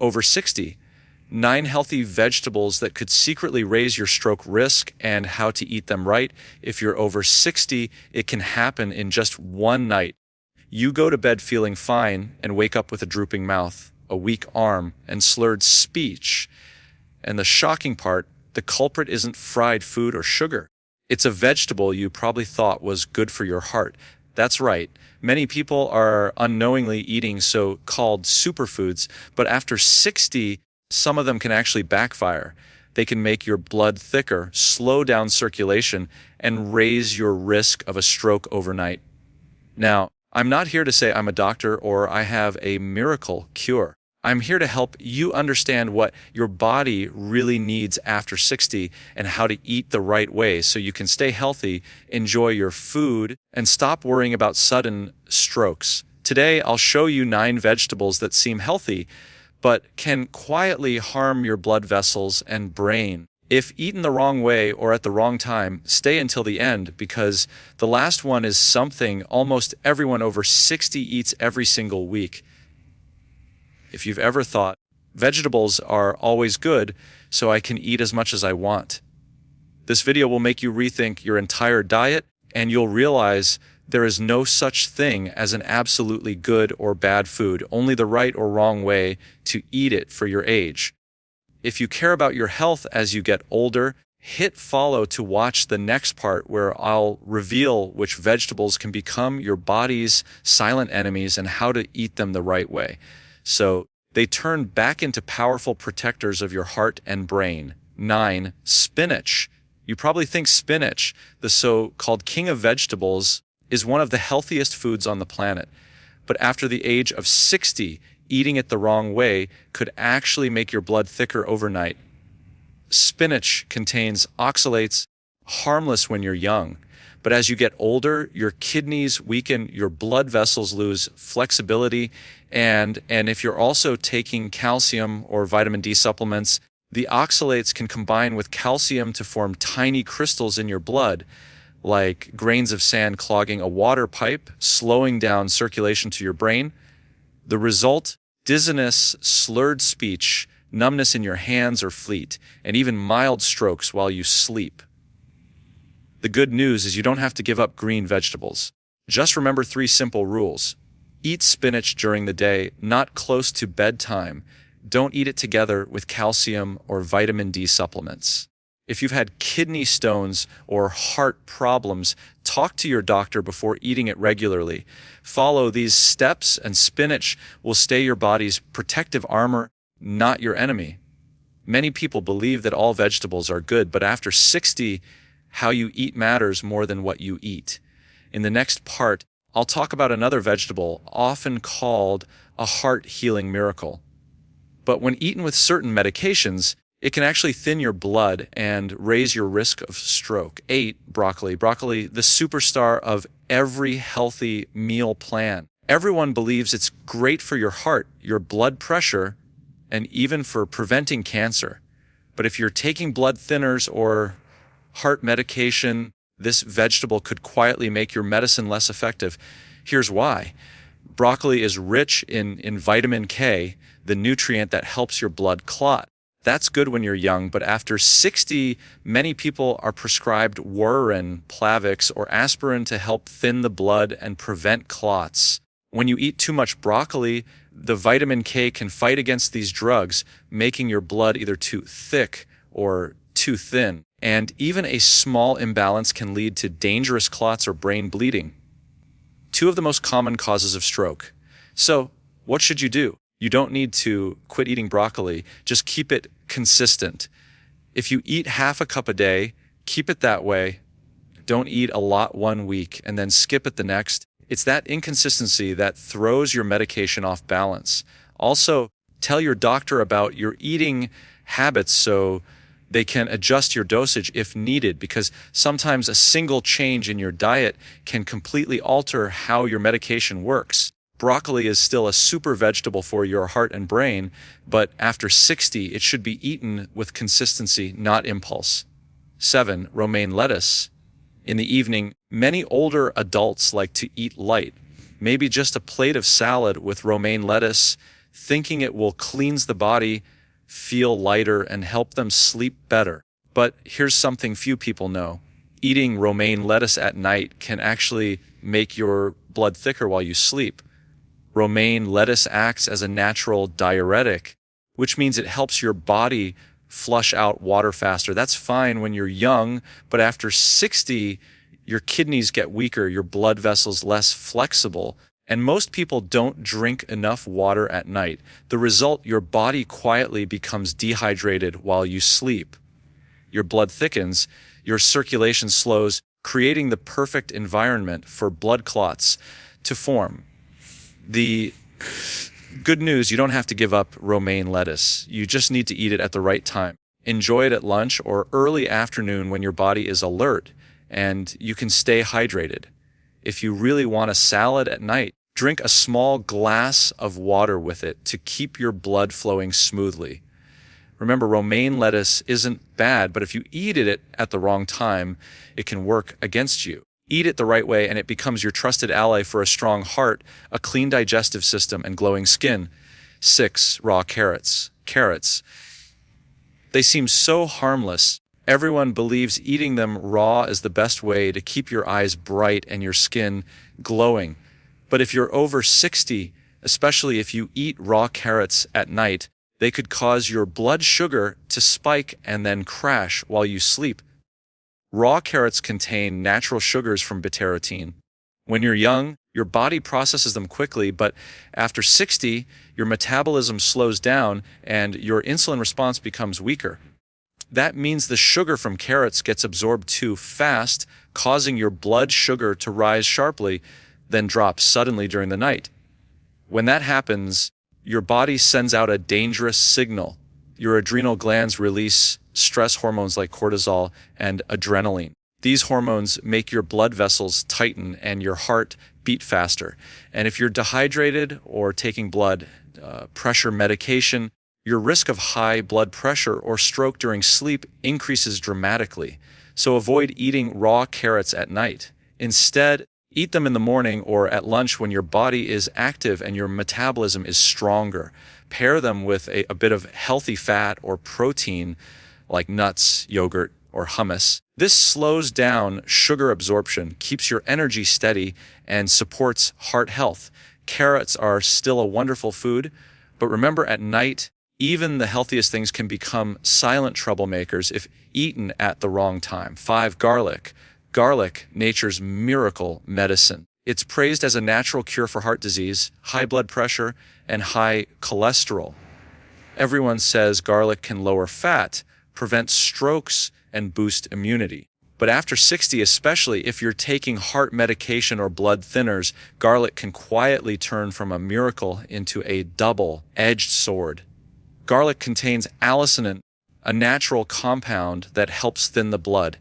Over 60. 9 healthy vegetables that could secretly raise your stroke risk and how to eat them right. If you're over 60, it can happen in just one night. You go to bed feeling fine and wake up with a drooping mouth, a weak arm, and slurred speech. And the shocking part, the culprit isn't fried food or sugar. It's a vegetable you probably thought was good for your heart. That's right. Many people are unknowingly eating so-called superfoods, but after 60, some of them can actually backfire. They can make your blood thicker, slow down circulation, and raise your risk of a stroke overnight. Now, I'm not here to say I'm a doctor or I have a miracle cure. I'm here to help you understand what your body really needs after 60 and how to eat the right way so you can stay healthy, enjoy your food, and stop worrying about sudden strokes. Today, I'll show you 9 vegetables that seem healthy, but can quietly harm your blood vessels and brain. If eaten the wrong way or at the wrong time, stay until the end because the last one is something almost everyone over 60 eats every single week. If you've ever thought, vegetables are always good, so I can eat as much as I want, this video will make you rethink your entire diet, and you'll realize there is no such thing as an absolutely good or bad food, only the right or wrong way to eat it for your age. If you care about your health as you get older, hit follow to watch the next part where I'll reveal which vegetables can become your body's silent enemies and how to eat them the right way, so they turn back into powerful protectors of your heart and brain. 9. Spinach. You probably think spinach, the so-called king of vegetables, is one of the healthiest foods on the planet. But after the age of 60, eating it the wrong way could actually make your blood thicker overnight. Spinach contains oxalates, harmless when you're young. But as you get older, your kidneys weaken, your blood vessels lose flexibility, and if you're also taking calcium or vitamin D supplements, the oxalates can combine with calcium to form tiny crystals in your blood, like grains of sand clogging a water pipe, slowing down circulation to your brain. The result? Dizziness, slurred speech, numbness in your hands or feet, and even mild strokes while you sleep. The good news is you don't have to give up green vegetables. Just remember 3 simple rules. Eat spinach during the day, not close to bedtime. Don't eat it together with calcium or vitamin D supplements. If you've had kidney stones or heart problems, talk to your doctor before eating it regularly. Follow these steps and spinach will stay your body's protective armor, not your enemy. Many people believe that all vegetables are good, but after 60, how you eat matters more than what you eat. In the next part, I'll talk about another vegetable often called a heart-healing miracle. But when eaten with certain medications, it can actually thin your blood and raise your risk of stroke. 8. Broccoli. Broccoli, the superstar of every healthy meal plan. Everyone believes it's great for your heart, your blood pressure, and even for preventing cancer. But if you're taking blood thinners or heart medication, this vegetable could quietly make your medicine less effective. Here's why. Broccoli is rich in vitamin K, the nutrient that helps your blood clot. That's good when you're young, but after 60, many people are prescribed Warfarin, Plavix, or aspirin to help thin the blood and prevent clots. When you eat too much broccoli, the vitamin K can fight against these drugs, making your blood either too thick or too thin. And even a small imbalance can lead to dangerous clots or brain bleeding. 2 of the most common causes of stroke. So, what should you do? You don't need to quit eating broccoli, just keep it consistent. If you eat half a cup a day, keep it that way. Don't eat a lot one week and then skip it the next. It's that inconsistency that throws your medication off balance. Also, tell your doctor about your eating habits so they can adjust your dosage if needed, because sometimes a single change in your diet can completely alter how your medication works. Broccoli is still a super vegetable for your heart and brain, but after 60, it should be eaten with consistency, not impulse. 7. Romaine lettuce. In the evening, many older adults like to eat light. Maybe just a plate of salad with romaine lettuce, thinking it will cleanse the body, feel lighter, and help them sleep better. But here's something few people know. Eating romaine lettuce at night can actually make your blood thicker while you sleep. Romaine lettuce acts as a natural diuretic, which means it helps your body flush out water faster. That's fine when you're young, but after 60, your kidneys get weaker, your blood vessels less flexible, and most people don't drink enough water at night. The result, your body quietly becomes dehydrated while you sleep. Your blood thickens, your circulation slows, creating the perfect environment for blood clots to form. The good news, you don't have to give up romaine lettuce. You just need to eat it at the right time. Enjoy it at lunch or early afternoon when your body is alert and you can stay hydrated. If you really want a salad at night, drink a small glass of water with it to keep your blood flowing smoothly. Remember, romaine lettuce isn't bad, but if you eat it at the wrong time, it can work against you. Eat it the right way and it becomes your trusted ally for a strong heart, a clean digestive system, and glowing skin. 6. Raw carrots. Carrots. They seem so harmless. Everyone believes eating them raw is the best way to keep your eyes bright and your skin glowing. But if you're over 60, especially if you eat raw carrots at night, they could cause your blood sugar to spike and then crash while you sleep. Raw carrots contain natural sugars from beta-carotene. When you're young, your body processes them quickly, but after 60, your metabolism slows down and your insulin response becomes weaker. That means the sugar from carrots gets absorbed too fast, causing your blood sugar to rise sharply, then drop suddenly during the night. When that happens, your body sends out a dangerous signal. Your adrenal glands release stress hormones like cortisol and adrenaline. These hormones make your blood vessels tighten and your heart beat faster. And if you're dehydrated or taking blood pressure medication, your risk of high blood pressure or stroke during sleep increases dramatically. So avoid eating raw carrots at night. Instead, eat them in the morning or at lunch when your body is active and your metabolism is stronger. Pair them with a bit of healthy fat or protein like nuts, yogurt, or hummus. This slows down sugar absorption, keeps your energy steady, and supports heart health. Carrots are still a wonderful food, but remember, at night, even the healthiest things can become silent troublemakers if eaten at the wrong time. 5. Garlic. Garlic, nature's miracle medicine. It's praised as a natural cure for heart disease, high blood pressure, and high cholesterol. Everyone says garlic can lower fat, prevent strokes, and boost immunity. But after 60, especially if you're taking heart medication or blood thinners, garlic can quietly turn from a miracle into a double-edged sword. Garlic contains allicin, a natural compound that helps thin the blood.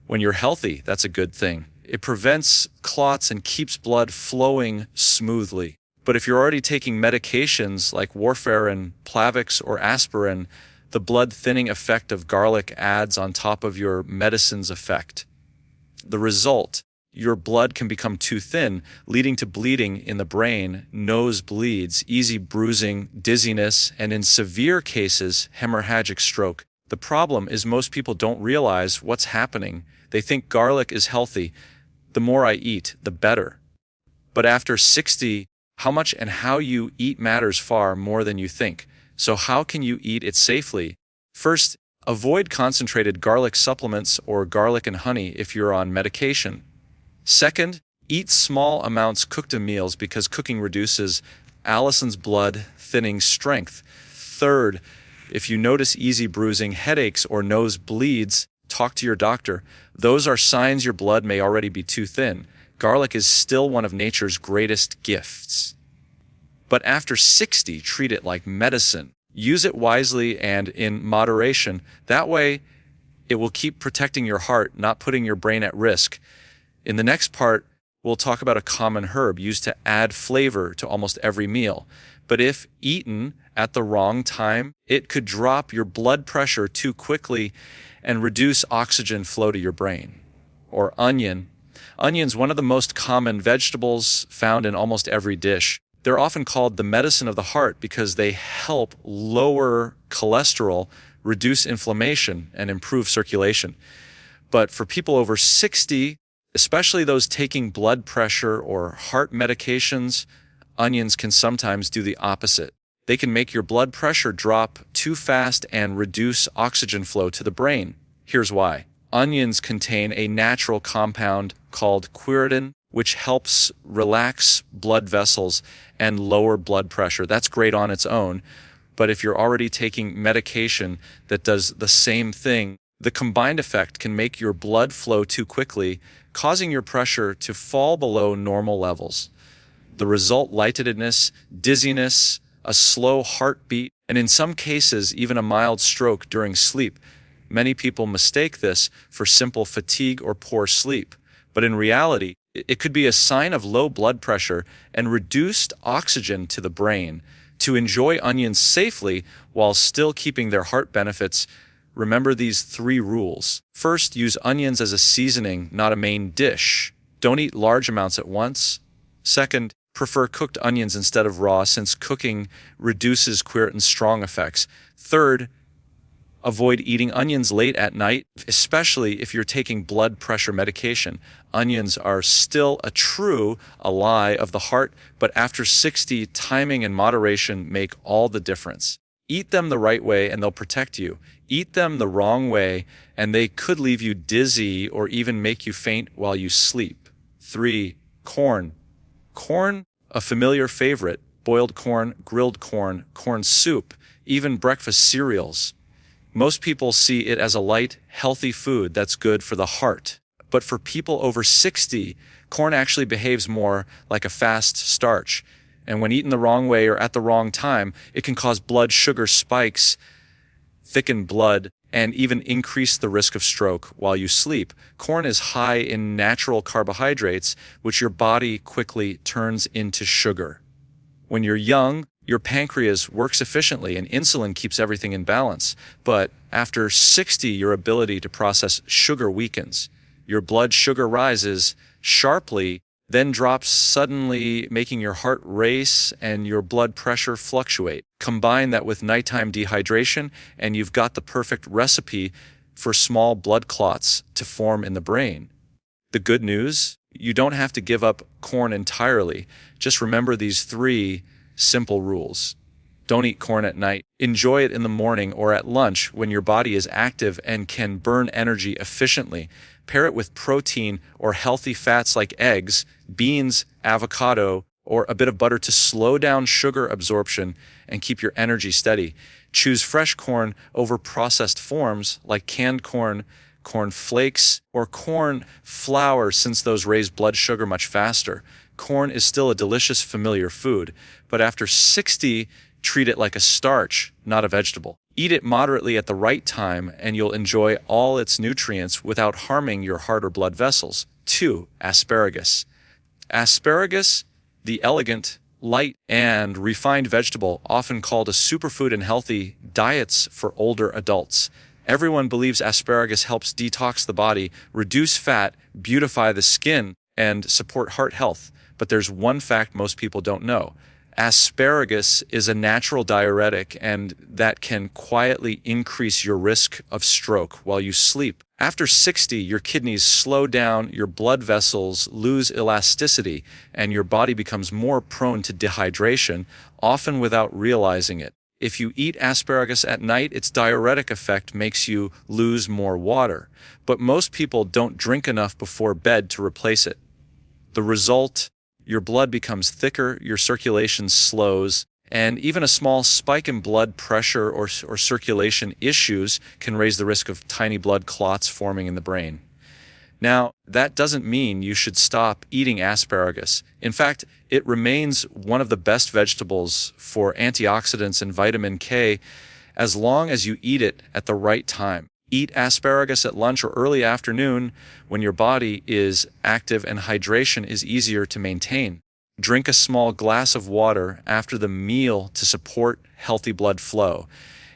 When you're healthy, that's a good thing. It prevents clots and keeps blood flowing smoothly. But if you're already taking medications like warfarin, Plavix, or aspirin, the blood thinning effect of garlic adds on top of your medicine's effect. The result, your blood can become too thin, leading to bleeding in the brain, nosebleeds, easy bruising, dizziness, and in severe cases, hemorrhagic stroke. The problem is most people don't realize what's happening. They think garlic is healthy. The more I eat, the better. But after 60, how much and how you eat matters far more than you think. So how can you eat it safely? First, avoid concentrated garlic supplements or garlic and honey if you're on medication. Second, eat small amounts cooked in meals because cooking reduces allicin's blood thinning strength. Third, if you notice easy bruising, headaches, or nose bleeds, talk to your doctor. Those are signs your blood may already be too thin. Garlic is still one of nature's greatest gifts. But after 60, treat it like medicine. Use it wisely and in moderation. That way, it will keep protecting your heart, not putting your brain at risk. In the next part, we'll talk about a common herb used to add flavor to almost every meal. But if eaten at the wrong time, it could drop your blood pressure too quickly and reduce oxygen flow to your brain. Or onion. Onion's one of the most common vegetables found in almost every dish. They're often called the medicine of the heart because they help lower cholesterol, reduce inflammation, and improve circulation. But for people over 60, especially those taking blood pressure or heart medications, onions can sometimes do the opposite. They can make your blood pressure drop too fast and reduce oxygen flow to the brain. Here's why. Onions contain a natural compound called quercetin, which helps relax blood vessels and lower blood pressure. That's great on its own, but if you're already taking medication that does the same thing, the combined effect can make your blood flow too quickly, causing your pressure to fall below normal levels. The result, lightheadedness, dizziness, a slow heartbeat, and in some cases, even a mild stroke during sleep. Many people mistake this for simple fatigue or poor sleep, but in reality, it could be a sign of low blood pressure and reduced oxygen to the brain. To enjoy onions safely while still keeping their heart benefits, remember these 3 rules. First, use onions as a seasoning, not a main dish. Don't eat large amounts at once. Second, prefer cooked onions instead of raw since cooking reduces quercetin's strong effects. Third, avoid eating onions late at night, especially if you're taking blood pressure medication. Onions are still a true ally of the heart, but after 60, timing and moderation make all the difference. Eat them the right way and they'll protect you. Eat them the wrong way and they could leave you dizzy or even make you faint while you sleep. 3. Corn. Corn, a familiar favorite. Boiled corn, grilled corn, corn soup, even breakfast cereals. Most people see it as a light, healthy food that's good for the heart. But for people over 60, corn actually behaves more like a fast starch. And when eaten the wrong way or at the wrong time, it can cause blood sugar spikes, thicken blood, and even increase the risk of stroke while you sleep. Corn is high in natural carbohydrates, which your body quickly turns into sugar. When you're young, your pancreas works efficiently and insulin keeps everything in balance. But after 60, your ability to process sugar weakens. Your blood sugar rises sharply, then drops suddenly, making your heart race and your blood pressure fluctuate. Combine that with nighttime dehydration, and you've got the perfect recipe for small blood clots to form in the brain. The good news? You don't have to give up corn entirely. Just remember these 3 simple rules. Don't eat corn at night. Enjoy it in the morning or at lunch when your body is active and can burn energy efficiently. Pair it with protein or healthy fats like eggs, beans, avocado, or a bit of butter to slow down sugar absorption and keep your energy steady. Choose fresh corn over processed forms like canned corn, corn flakes, or corn flour since those raise blood sugar much faster. Corn is still a delicious, familiar food, but after 60, treat it like a starch, not a vegetable. Eat it moderately at the right time, and you'll enjoy all its nutrients without harming your heart or blood vessels. 2. Asparagus. Asparagus, the elegant, light, and refined vegetable, often called a superfood in healthy diets for older adults. Everyone believes asparagus helps detox the body, reduce fat, beautify the skin, and support heart health. But there's one fact most people don't know. Asparagus is a natural diuretic, and that can quietly increase your risk of stroke while you sleep. After 60, your kidneys slow down, your blood vessels lose elasticity, and your body becomes more prone to dehydration, often without realizing it. If you eat asparagus at night, its diuretic effect makes you lose more water. But most people don't drink enough before bed to replace it. The result? Your blood becomes thicker, your circulation slows, and even a small spike in blood pressure or circulation issues can raise the risk of tiny blood clots forming in the brain. Now, that doesn't mean you should stop eating asparagus. In fact, it remains one of the best vegetables for antioxidants and vitamin K as long as you eat it at the right time. Eat asparagus at lunch or early afternoon when your body is active and hydration is easier to maintain. Drink a small glass of water after the meal to support healthy blood flow.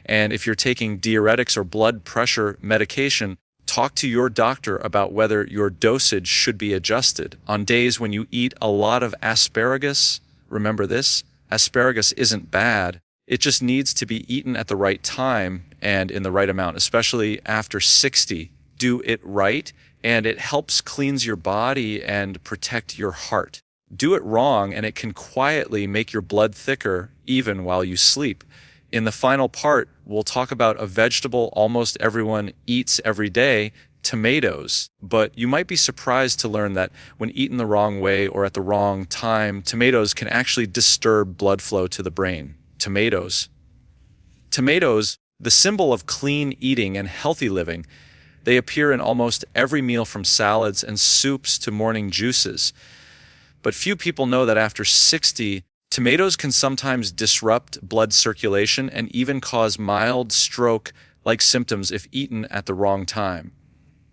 And if you're taking diuretics or blood pressure medication, talk to your doctor about whether your dosage should be adjusted. On days when you eat a lot of asparagus, Remember this, asparagus isn't bad. It just needs to be eaten at the right time and in the right amount, especially after 60. Do it right, and it helps cleanse your body and protect your heart. Do it wrong, and it can quietly make your blood thicker even while you sleep. In the final part, we'll talk about a vegetable almost everyone eats every day, tomatoes. But you might be surprised to learn that when eaten the wrong way or at the wrong time, tomatoes can actually disturb blood flow to the brain. Tomatoes, the symbol of clean eating and healthy living, they appear in almost every meal from salads and soups to morning juices. But few people know that after 60, tomatoes can sometimes disrupt blood circulation and even cause mild stroke-like symptoms if eaten at the wrong time.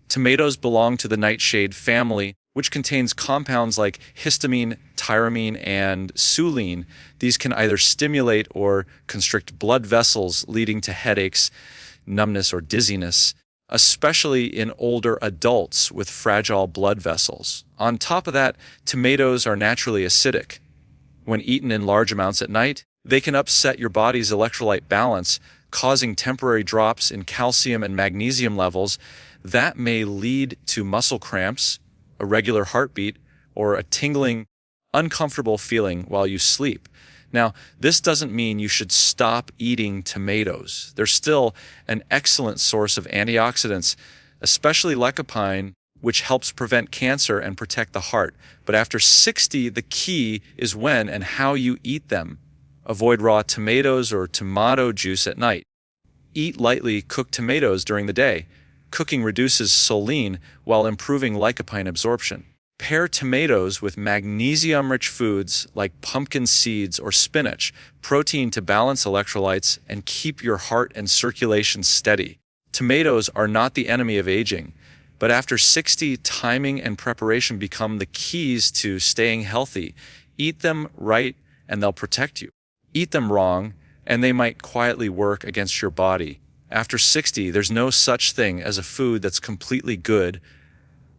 Tomatoes belong to the nightshade family, which contains compounds like histamine, tyramine, and suline. These can either stimulate or constrict blood vessels, leading to headaches, numbness, or dizziness, especially in older adults with fragile blood vessels. On top of that, tomatoes are naturally acidic. When eaten in large amounts at night, they can upset your body's electrolyte balance, causing temporary drops in calcium and magnesium levels. That may lead to muscle cramps, irregular heartbeat, or a tingling, uncomfortable feeling while you sleep. Now, this doesn't mean you should stop eating tomatoes. They're still an excellent source of antioxidants, especially lycopene, which helps prevent cancer and protect the heart. But after 60, the key is when and how you eat them. Avoid raw tomatoes or tomato juice at night. Eat lightly cooked tomatoes during the day. Cooking reduces choline while improving lycopene absorption. Pair tomatoes with magnesium-rich foods like pumpkin seeds or spinach, protein to balance electrolytes and keep your heart and circulation steady. Tomatoes are not the enemy of aging, but after 60, timing and preparation become the keys to staying healthy. Eat them right and they'll protect you. Eat them wrong and they might quietly work against your body. After 60, there's no such thing as a food that's completely good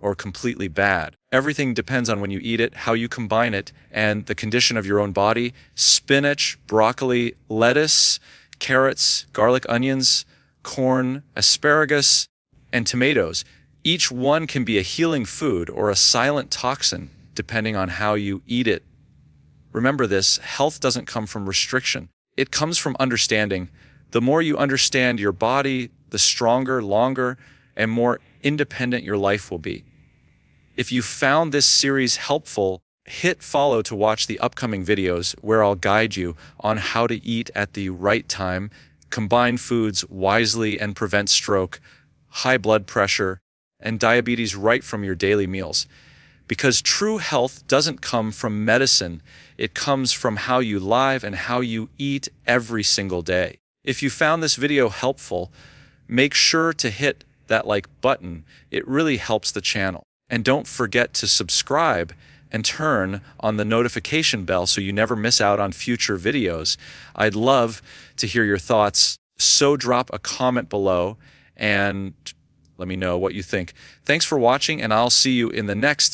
or completely bad. Everything depends on when you eat it, how you combine it, and the condition of your own body. Spinach, broccoli, lettuce, carrots, garlic, onions, corn, asparagus, and tomatoes. Each one can be a healing food or a silent toxin, depending on how you eat it. Remember this, health doesn't come from restriction. It comes from understanding. The more you understand your body, the stronger, longer, and more independent your life will be. If you found this series helpful, hit follow to watch the upcoming videos where I'll guide you on how to eat at the right time, combine foods wisely and prevent stroke, high blood pressure, and diabetes right from your daily meals. Because true health doesn't come from medicine, it comes from how you live and how you eat every single day. If you found this video helpful, make sure to hit that like button. It really helps the channel. And don't forget to subscribe and turn on the notification bell so you never miss out on future videos. I'd love to hear your thoughts, so drop a comment below and let me know what you think. Thanks for watching, and I'll see you in the next